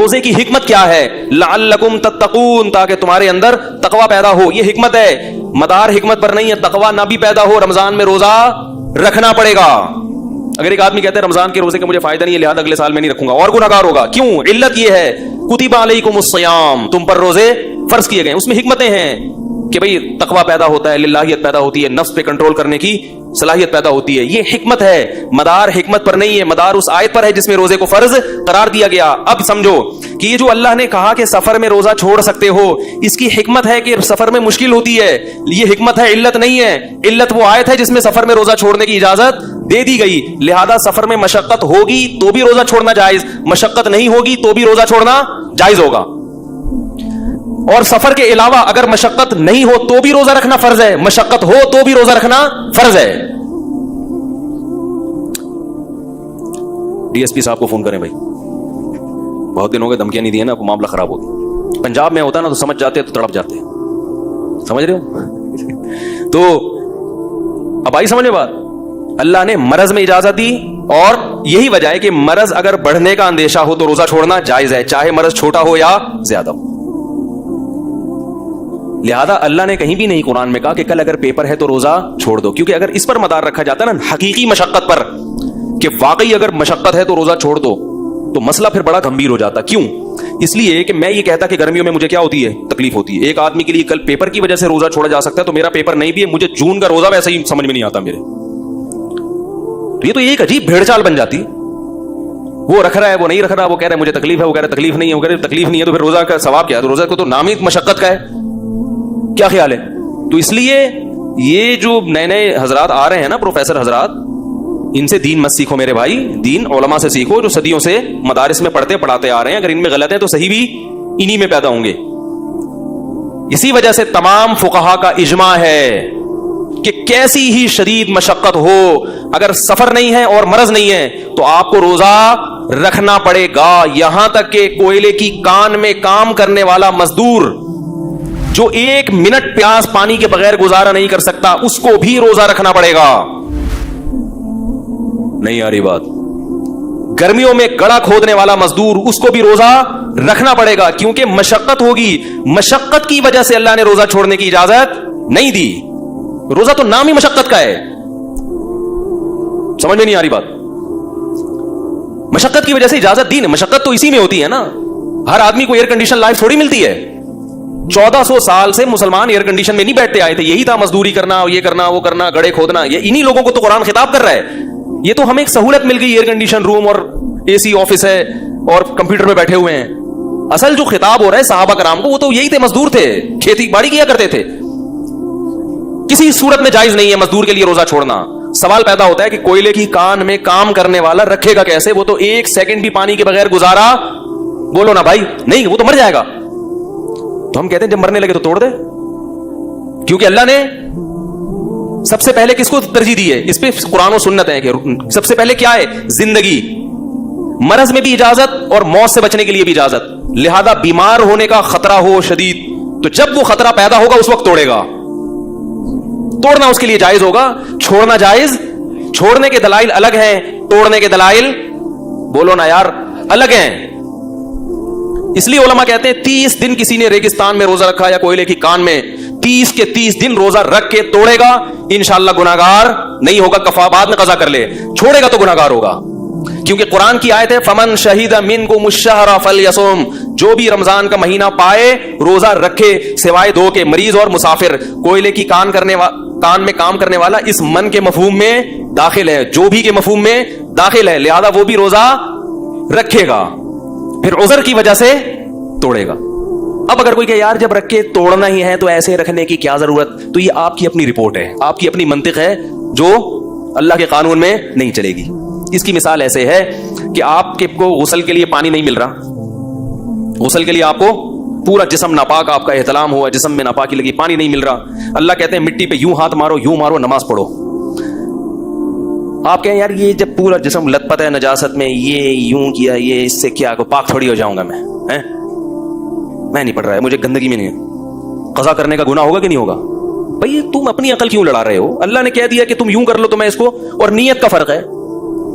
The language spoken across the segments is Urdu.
روزے کی حکمت کیا ہے؟ لعلکم تتقون، تاکہ تمہارے اندر تقوی پیدا ہو، یہ حکمت ہے. مدار حکمت پر نہیں ہے، تقوی نہ بھی پیدا ہو رمضان میں روزہ رکھنا پڑے گا. اگر ایک آدمی کہتا ہے رمضان کے روزے کا مجھے فائدہ نہیں ہے لہذا اگلے سال میں نہیں رکھوں گا، اور گنہگار ہوگا. کیوں؟ علت یہ ہے کتب علیکم الصیام، تم پر روزے فرض کیے گئے. اس میں حکمتیں ہیں کہ بھئی تقوی پیدا ہوتا ہے، للہیت پیدا ہوتی ہے، نفس پہ کنٹرول کرنے کی صلاحیت پیدا ہوتی ہے. یہ حکمت ہے، مدار حکمت پر نہیں ہے، مدار اس آیت پر ہے جس میں روزے کو فرض قرار دیا گیا. اب سمجھو کہ یہ جو اللہ نے کہا کہ سفر میں روزہ چھوڑ سکتے ہو، اس کی حکمت ہے کہ سفر میں مشکل ہوتی ہے. یہ حکمت ہے، علت نہیں ہے. علت وہ آیت ہے جس میں سفر میں روزہ چھوڑنے کی اجازت دے دی گئی. لہذا سفر میں مشقت ہوگی تو بھی روزہ چھوڑنا جائز، مشقت نہیں ہوگی تو بھی روزہ چھوڑنا جائز ہوگا. اور سفر کے علاوہ اگر مشقت نہیں ہو تو بھی روزہ رکھنا فرض ہے، مشقت ہو تو بھی روزہ رکھنا فرض ہے. ڈی ایس پی صاحب کو فون کریں بھائی، بہت دن ہو گئے دھمکیاں نہیں دی نا، معاملہ خراب ہو گیا. پنجاب میں ہوتا نا تو سمجھ جاتے تو تڑپ جاتے، سمجھ رہے ہو؟ تو اب آئی سمجھے بات. اللہ نے مرض میں اجازت دی، اور یہی وجہ ہے کہ مرض اگر بڑھنے کا اندیشہ ہو تو روزہ چھوڑنا جائز ہے، چاہے مرض چھوٹا ہو یا زیادہ ہو. لہذا اللہ نے کہیں بھی نہیں قرآن میں کہا کہ کل اگر پیپر ہے تو روزہ چھوڑ دو، کیونکہ اگر اس پر مدار رکھا جاتا ہے نا حقیقی مشقت پر کہ واقعی اگر مشقت ہے تو روزہ چھوڑ دو، تو مسئلہ پھر بڑا گمبھیر ہو جاتا. کیوں؟ اس لیے کہ میں یہ کہتا کہ گرمیوں میں مجھے کیا ہوتی ہے، تکلیف ہوتی ہے. ایک آدمی کے لیے کل پیپر کی وجہ سے روزہ چھوڑا جا سکتا ہے، تو میرا پیپر نہیں بھی ہے، مجھے جون کا روزہ ویسے ہی سمجھ میں نہیں آتا میرے. تو یہ تو ایک عجیب بھیڑ چال بن جاتی. وہ رکھ رہا ہے، وہ نہیں رکھ رہا، وہ کہہ رہا ہے مجھے تکلیف ہے، وہ کہہ رہا ہے تکلیف نہیں ہے، وہ کہہ رہا ہے تکلیف نہیں ہے، تو پھر روزہ کا ثواب کیا ہے؟ تو روزہ کو تو نام ہی مشقت کا ہے. کیا خیال ہے؟ تو اس لیے یہ جو نئے نئے حضرات آ رہے ہیں نا، پروفیسر حضرات، ان سے دین مت سیکھو میرے بھائی، دین علماء سے سیکھو جو صدیوں سے مدارس میں پڑھتے پڑھاتے آ رہے ہیں. اگر ان میں غلط ہے تو صحیح بھی انہی میں پیدا ہوں گے. اسی وجہ سے تمام فقہا کا اجماع ہے کہ کیسی ہی شدید مشقت ہو، اگر سفر نہیں ہے اور مرض نہیں ہے تو آپ کو روزہ رکھنا پڑے گا. یہاں تک کہ کوئلے کی کان میں کام کرنے والا مزدور جو 1 منٹ پیاس پانی کے بغیر گزارا نہیں کر سکتا، اس کو بھی روزہ رکھنا پڑے گا. نہیں آ رہی بات؟ گرمیوں میں گڑھا کھودنے والا مزدور، اس کو بھی روزہ رکھنا پڑے گا، کیونکہ مشقت ہوگی. مشقت کی وجہ سے اللہ نے روزہ چھوڑنے کی اجازت نہیں دی. روزہ تو نام ہی مشقت کا ہے. سمجھ میں نہیں آ رہی بات؟ مشقت کی وجہ سے اجازت دی. مشقت تو اسی میں ہوتی ہے نا. ہر آدمی کو ایئر کنڈیشن لائف تھوڑی ملتی ہے. 1400 سال سے مسلمان ایئر کنڈیشن میں نہیں بیٹھتے آئے تھے. یہی تھا مزدوری کرنا، یہ کرنا، وہ کرنا، گڑھے کھودنا. یہ انہی لوگوں کو تو قرآن خطاب کر رہا ہے. یہ تو ہمیں ایک سہولت مل گئی، ایئر کنڈیشن روم اور اے سی آفس ہے اور کمپیوٹر پہ بیٹھے ہوئے ہیں. اصل جو خطاب ہو رہا ہے صحابہ کرام کو، وہ تو یہی تھے، مزدور تھے، کھیتی باڑی کیا کرتے تھے. کسی صورت میں جائز نہیں ہے مزدور کے لیے روزہ چھوڑنا. سوال پیدا ہوتا ہے کہ کوئلے کی کان میں کام کرنے والا رکھے گا کیسے؟ وہ تو 1 سیکنڈ بھی پانی کے بغیر گزارا، بولو نا بھائی، نہیں، وہ تو مر جائے گا. تو ہم کہتے ہیں جب مرنے لگے تو توڑ دے، کیونکہ اللہ نے سب سے پہلے کس کو ترجیح دی ہے؟ اس پہ قرآن و سنت ہے کہ سب سے پہلے کیا ہے؟ زندگی. مرض میں بھی اجازت اور موت سے بچنے کے لیے بھی اجازت. لہذا بیمار ہونے کا خطرہ ہو شدید تو جب وہ خطرہ پیدا ہوگا اس وقت توڑے گا. توڑنا اس کے لیے جائز ہوگا، چھوڑنا جائز. چھوڑنے کے دلائل الگ ہیں، توڑنے کے دلائل بولو نا یار الگ ہیں. اس لیے علماء کہتے ہیں 30 دن کسی نے ریگستان میں روزہ رکھا یا کوئلے کی کان میں، 30 کے 30 دن روزہ رکھ کے توڑے گا، انشاءاللہ گناہگار نہیں ہوگا. کفا بعد میں قضا کر لے، چھوڑے گا تو گناہگار ہوگا. کیونکہ قرآن کی آیت ہے فمن شہید منکم الشہر فلیصم، جو بھی رمضان کا مہینہ پائے روزہ رکھے سوائے 2 کے، مریض اور مسافر. کوئلے کی کان میں کام کرنے والا اس من کے مفہوم میں داخل ہے، جو بھی کے مفہوم میں داخل ہے. لہذا وہ بھی روزہ رکھے گا، پھر عذر کی وجہ سے توڑے گا. اب اگر کوئی کہ یار جب رکھ کے توڑنا ہی ہے تو ایسے رکھنے کی کیا ضرورت، تو یہ آپ کی اپنی رپورٹ ہے، آپ کی اپنی منطق ہے جو اللہ کے قانون میں نہیں چلے گی. اس کی مثال ایسے ہے کہ آپ کے کو غسل کے لیے پانی نہیں مل رہا، غسل کے لیے آپ کو پورا جسم ناپاک، آپ کا احتلام ہوا، جسم میں ناپاکی لگی، پانی نہیں مل رہا. اللہ کہتے ہیں مٹی پہ یوں ہاتھ مارو، یوں مارو، نماز پڑھو. آپ کہیں یار یہ جب پورا جسم لت پت ہے نجاست میں، یہ یوں کیا، یہ اس سے کیا پاک تھوڑی ہو جاؤں گا میں نہیں پڑھ رہا ہے، مجھے گندگی میں نہیں. قضا کرنے کا گناہ ہوگا کہ نہیں ہوگا؟ بھائی تم اپنی عقل کیوں لڑا رہے ہو؟ اللہ نے کہہ دیا کہ تم یوں کر لو تو میں اس کو، اور نیت کا فرق ہے.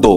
2।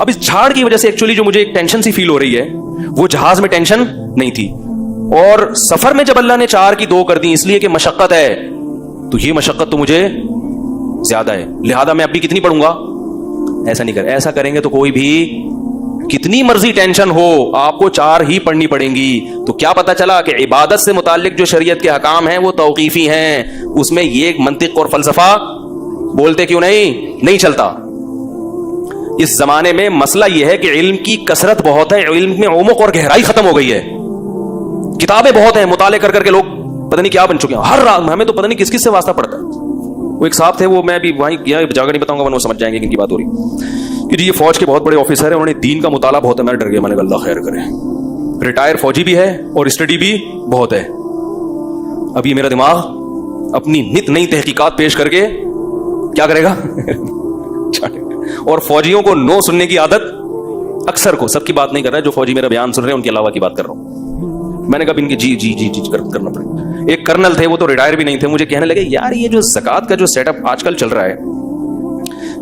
اب اس جھاڑ کی وجہ سے ایکچولی جو مجھے ایک ٹینشن سی فیل ہو رہی ہے وہ جہاز میں ٹینشن نہیں تھی, اور سفر میں جب اللہ نے 4 کی 2 کر دی اس لیے کہ مشقت ہے, تو یہ مشقت تو مجھے زیادہ ہے, لہذا میں اب بھی کتنی پڑھوں گا, ایسا نہیں ایسا کریں گے تو کوئی بھی کتنی مرضی ٹینشن ہو آپ کو 4 ہی پڑھنی پڑیں گی. تو کیا پتا چلا کہ عبادت سے متعلق جو شریعت کے احکام ہیں وہ توقیفی ہیں, اس میں یہ منطق اور فلسفہ بولتے کیوں نہیں چلتا. اس زمانے میں مسئلہ یہ ہے کہ علم کی کثرت بہت ہے, علم میں عمق اور گہرائی ختم ہو گئی ہے, کتابیں بہت ہیں, مطالعے کر کے لوگ پتہ نہیں کیا بن چکے ہیں. ہر رات ہمیں تو پتہ نہیں کس سے واسطہ پڑتا ہے. وہ ایک صاحب تھے, وہ میں بھی وہیں جا کر نہیں بتاؤں گا, وہ سمجھ جائیں گے کن کی بات ہو رہی کہ جی یہ فوج کے بہت بڑے آفیسر ہیں, انہوں نے دین کا مطالعہ بہت ہے. میں ڈر گیا, میں نے کہا اللہ خیر کرے, ریٹائر فوجی بھی ہے اور اسٹڈی بھی بہت ہے. اب یہ میرا دماغ اپنی نت نئی تحقیقات پیش کر کے کیا کرے گا اور فوجیوں کو نو سننے کی عادت, اکثر کو, سب کی بات نہیں کر رہا ہے, جو فوجی میرا بیان سن رہے ہیں ان کے علاوہ کی بات کر رہا ہوں. میں نے کہا ان کی جی کرنا پڑے گا. ایک کرنل تھے, وہ تو ریٹائر بھی نہیں تھے, مجھے کہنے لگے یار یہ جو زکوٰۃ کا جو سیٹ اپ آج کل چل رہا ہے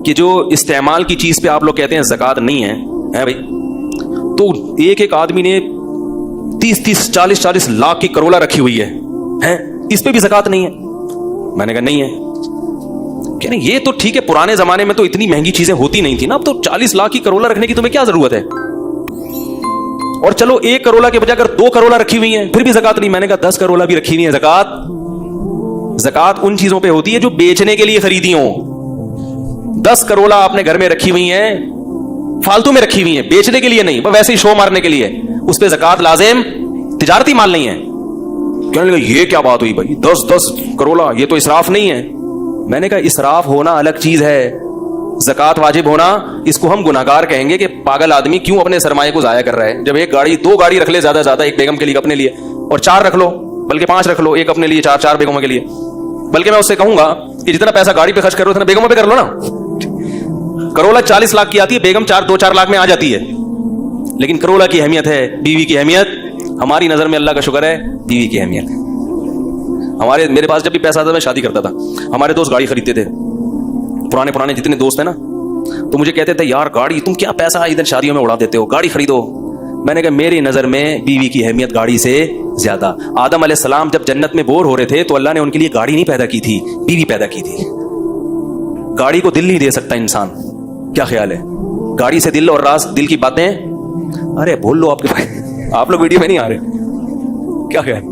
کہ جو استعمال کی چیز پہ آپ لوگ کہتے ہیں زکوٰۃ نہیں ہے بھائی, تو ایک آدمی نے 30-40 لاکھ کی کرولا رکھی ہوئی ہے, اس پہ بھی زکوٰۃ نہیں ہے. میں نے کہا نہیں ہے. کہنے یہ تو ٹھیک ہے, پرانے زمانے میں تو اتنی مہنگی چیزیں ہوتی نہیں تھی نا, اب تو 40 لاکھ کی کرولا رکھنے کی تمہیں کیا ضرورت ہے, اور چلو 1 کرولا کے بجائے اگر 2 کرولا رکھی ہوئی ہیں پھر بھی زکوٰۃ نہیں. میں نے کہا 10 کرولا بھی رکھی ہوئی ہیں, زکوٰۃ ان چیزوں پہ ہوتی ہے جو بیچنے کے لیے خریدی ہوں. 10 کرولا آپ نے گھر میں رکھی ہوئی ہیں, فالتو میں رکھی ہوئی ہیں, بیچنے کے لیے نہیں, ویسے ہی شو مارنے کے لیے, اس پہ زکوٰۃ لازم, تجارتی مال نہیں ہے. کہنے لگا یہ کیا بات ہوئی بھائی, 10 کرولا, یہ تو اسراف نہیں ہے. میں نے کہا اسراف ہونا الگ چیز ہے, زکوٰۃ واجب ہونا اس کو ہم گناہگار کہیں گے کہ پاگل آدمی کیوں اپنے سرمایہ کو ضائع کر رہا ہے. جب 2 گاڑی رکھ لے زیادہ سے زیادہ, ایک بیگم کے لیے, اپنے لیے, اور 4 رکھ لو, بلکہ 5 رکھ لو, ایک اپنے لیے, 4 بیگموں کے لیے. بلکہ میں اس سے کہوں گا کہ جتنا پیسہ گاڑی پہ خرچ کرو اتنا بیگموں پہ کر لو نا. کرولا 40 لاکھ کی آتی ہے, بیگم 2-4 لاکھ میں آ جاتی ہے. لیکن کرولا کی اہمیت ہے, بیوی کی اہمیت ہماری نظر میں, اللہ کا شکر ہے, بیوی کی اہمیت. میرے پاس جب بھی پیسہ آتا میں شادی کرتا تھا, ہمارے دوست گاڑی خریدتے تھے, پرانے جتنے دوست ہیں نا, تو مجھے کہتے تھے یار گاڑی, تم کیا پیسہ ادھر شادیوں میں اڑا دیتے ہو, گاڑی خریدو. میں نے کہا میری نظر میں بیوی کی اہمیت گاڑی سے زیادہ. آدم علیہ السلام جب جنت میں بور ہو رہے تھے تو اللہ نے ان کے لیے گاڑی نہیں پیدا کی تھی, بیوی پیدا کی تھی. گاڑی کو دل نہیں دے سکتا انسان, کیا خیال ہے, گاڑی سے دل اور راز, دل کی باتیں, ارے بول لو آپ کے بھائی, آپ لوگ ویڈیو میں نہیں آ رہے, کیا خیال,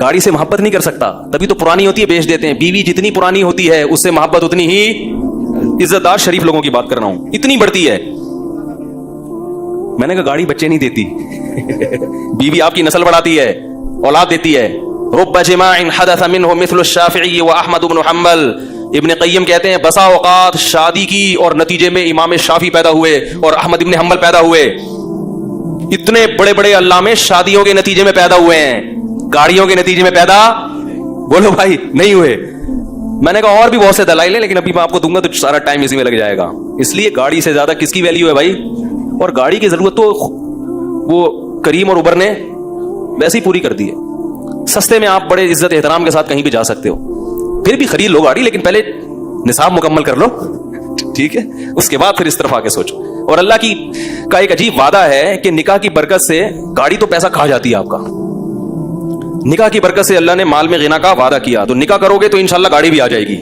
گاڑی سے محبت نہیں کر سکتا, تبھی تو پرانی ہوتی ہے بیچ دیتے ہیں. بیوی جتنی پرانی ہوتی ہے اس سے محبت اتنی ہی, عزت دار شریف لوگوں کی بات کر رہا ہوں, اتنی بڑھتی ہے. میں نے کہا گاڑی بچے نہیں دیتی, بیوی آپ کی نسل بڑھاتی ہے, اولاد دیتی ہے. رب جماع حدث منه مثل الشافعی واحمد بن حنبل. ابن قیم کہتے ہیں بسا اوقات شادی کی اور نتیجے میں امام شافعی پیدا ہوئے اور احمد ابن حنبل پیدا ہوئے. اتنے بڑے بڑے علامے شادیوں کے نتیجے میں پیدا ہوئے ہیں, گاڑیوں کے نتیجے میں پیدا, بولو بھائی, نہیں ہوئے. میں نے کہا اور بھی بہت سے دلائل ہیں, لیکن ابھی میں آپ کو دوں گا تو سارا ٹائم اسی میں لگ جائے گا. اس لیے گاڑی سے زیادہ کس کی ویلیو ہے بھائی, اور گاڑی کی ضرورت تو وہ کریم اور اوبر نے ویسے ہی پوری کر دی ہے. سستے میں آپ بڑے عزت احترام کے ساتھ کہیں بھی جا سکتے ہو, پھر بھی خرید لو گاڑی, لیکن پہلے نصاب مکمل کر لو, ٹھیک ہے, اس کے بعد پھر اس طرف آ کے سوچو. اور اللہ کا ایک عجیب وعدہ ہے کہ نکاح کی برکت سے گاڑی تو پیسہ کھا جاتی ہے آپ کا, نکاح کی برکت سے اللہ نے مال میں غنا کا وعدہ کیا, تو نکاح کرو گے تو انشاءاللہ گاڑی بھی آ جائے گی.